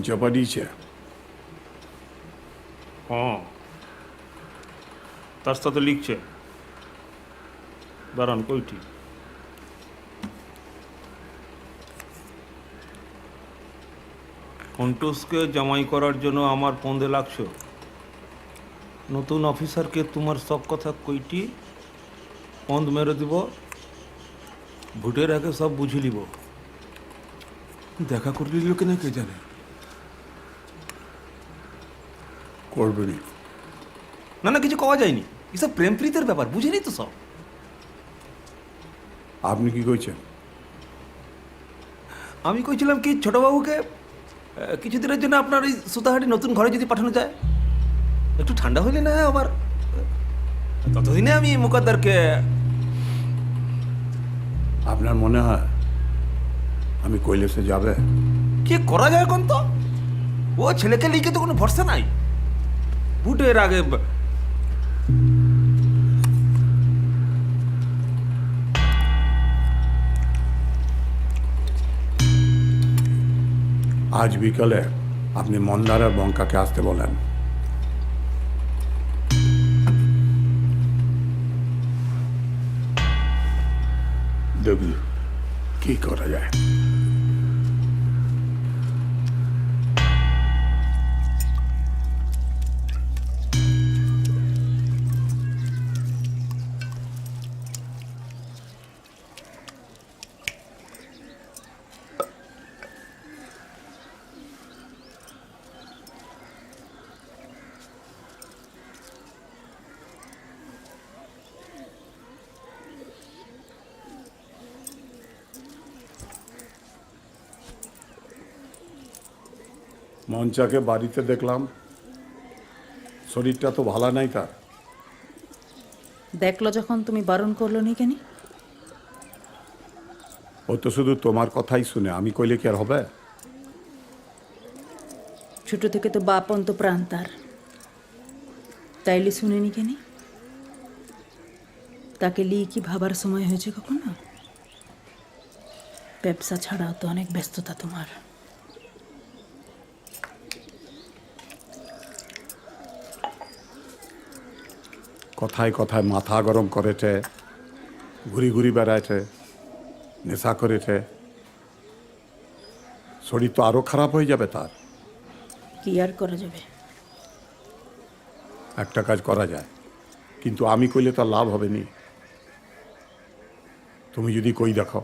পৌঁছা পাঠিয়েছে? হ্যাঁ, তার সাথে লিখছে। দাঁড়ান, কইটি কন্টুসকে জামাই করার জন্য আমার পন্দে লাগছো। নতুন অফিসারকে তোমার সব কথা কইটি পন্দ মেরে দিব, ভোটের আগে সব বুঝে নিব। দেখা করে নিল কিনা কে জানে। করবে নি? না না, কিছু কওয়া যায়নি। এসব প্রেম প্রীতের ব্যাপার, বুঝেনি তো সব। আপনি কি কইছেন? আমি কইছিলাম কি, ছোটবাবুকে কিছুদিনের জন্য আপনার ওই সুতাহাটি নতুন ঘরে যদি পাঠানো যায়, একটু ঠান্ডা হইলে না হয় আবার। ততদিনে আমি মুকদ্দারকে। আপনার মনে হয় আমি কইলে সে যাবে? কি করা যায় কোন তো? ও ছেলেকে লিখে তো কোনো ভরসা নাই। ভোটের আগে আজ বিকালে আপনি মন্দার আর বঙ্কাকে আসতে বলেন। দেখি কি করা যায়। মঞ্চাকে বাড়িতে দেখলাম, শরীরটা তো ভালো নাই তার। দেখলো যখন তুমি বারণ করলো নি কেন? ও তো শুধু তোমার কথাই শুনে, আমি কইলে কি আর হবে? ছোট থেকে তো বাপ অন্ত প্রাণ তার, তাইলে শুনেনি কেন? তাকে লিয়ে কি ভাবার সময় হয়েছে কখনো? ব্যবসা ছাড়াও তো অনেক ব্যস্ততা তোমার। কথায় কথায় মাথা গরম করেছে, ঘুরি ঘুরি বেড়াইছে, নেশা করেছে। শরীর তো আরো খারাপ হয়ে যাবে তার। কি আর করা যাবে? একটা কাজ করা যায়, কিন্তু আমি কইলে তার লাভ হবে নি। তুমি যদি কই দেখো।